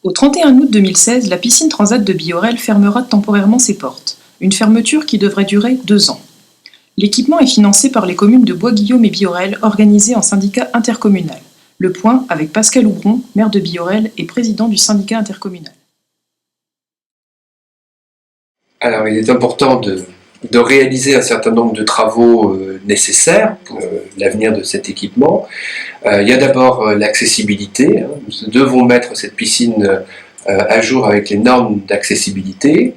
Au 31 août 2016, la piscine Transat de Biorel fermera temporairement ses portes. Une fermeture qui devrait durer 2 ans. L'équipement est financé par les communes de Bois-Guillaume et Biorel, organisées en syndicat intercommunal. Le point avec Pascal Houbron, maire de Biorel et président du syndicat intercommunal. Alors, il est important de réaliser un certain nombre de travaux nécessaires pour l'avenir de cet équipement. Il y a d'abord l'accessibilité. Nous devons mettre cette piscine à jour avec les normes d'accessibilité.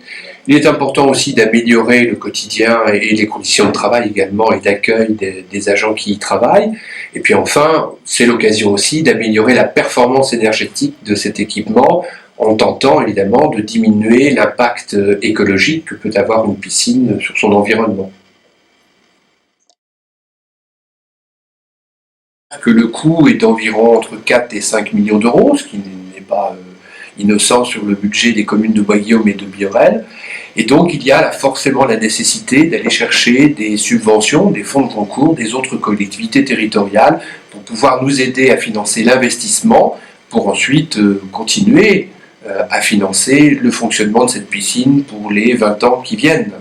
Il est important aussi d'améliorer le quotidien et les conditions de travail également et d'accueil des agents qui y travaillent. Et puis enfin, c'est l'occasion aussi d'améliorer la performance énergétique de cet équipement en tentant évidemment de diminuer l'impact écologique que peut avoir une piscine sur son environnement. Que le coût est d'environ entre 4 et 5 millions d'euros, ce qui n'est pas innocent sur le budget des communes de Bois-Guillaume et de Biorel. Et donc il y a forcément la nécessité d'aller chercher des subventions, des fonds de concours, des autres collectivités territoriales pour pouvoir nous aider à financer l'investissement pour ensuite continuer à financer le fonctionnement de cette piscine pour les 20 ans qui viennent.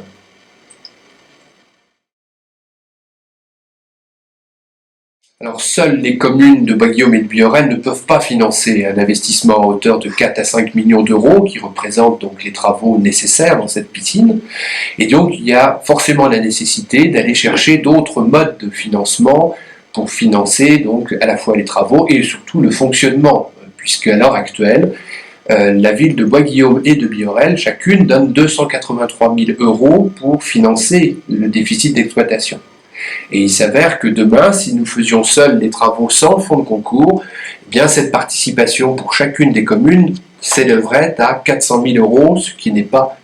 Alors, seules les communes de Bois-Guillaume et de Biorel ne peuvent pas financer un investissement à hauteur de 4 à 5 millions d'euros, qui représentent donc les travaux nécessaires dans cette piscine. Et donc, il y a forcément la nécessité d'aller chercher d'autres modes de financement pour financer donc à la fois les travaux et surtout le fonctionnement, puisque à l'heure actuelle, la ville de Bois-Guillaume et de Biorel, chacune donne 283 000 euros pour financer le déficit d'exploitation. Et il s'avère que demain, si nous faisions seuls les travaux sans fonds de concours, eh bien cette participation pour chacune des communes s'élèverait à 400 000 euros, ce qui n'est pas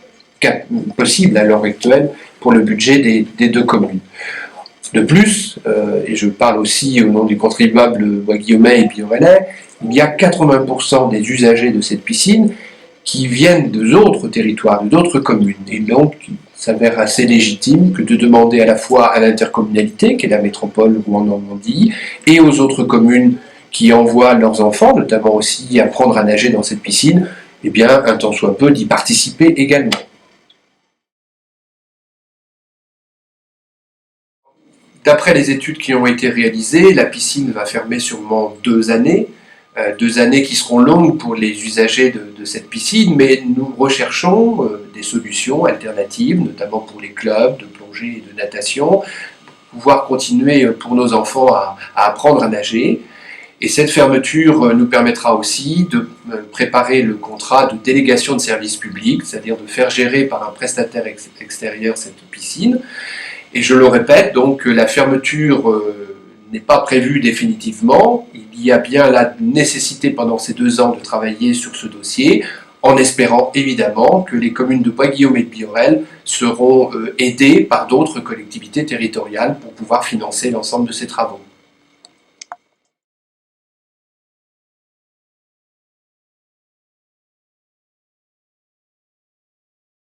possible à l'heure actuelle pour le budget des deux communes. De plus, et je parle aussi au nom du contribuable bois-guillaumais et biorelais, il y a 80% des usagers de cette piscine qui viennent d'autres territoires, d'autres communes. Et donc, il s'avère assez légitime que de demander à la fois à l'intercommunalité, qui est la métropole ou en Normandie, et aux autres communes qui envoient leurs enfants, notamment aussi apprendre à nager dans cette piscine, eh bien, un tant soit peu d'y participer également. D'après les études qui ont été réalisées, la piscine va fermer sûrement 2 années, 2 années qui seront longues pour les usagers de cette piscine, mais nous recherchons des solutions alternatives, notamment pour les clubs de plongée et de natation, pour pouvoir continuer pour nos enfants à apprendre à nager. Et cette fermeture nous permettra aussi de préparer le contrat de délégation de service public, c'est-à-dire de faire gérer par un prestataire extérieur cette piscine. Et je le répète, donc la fermeture n'est pas prévue définitivement. Il y a bien la nécessité pendant ces 2 ans de travailler sur ce dossier, en espérant évidemment que les communes de Bois-Guillaume et de Biorel seront aidées par d'autres collectivités territoriales pour pouvoir financer l'ensemble de ces travaux.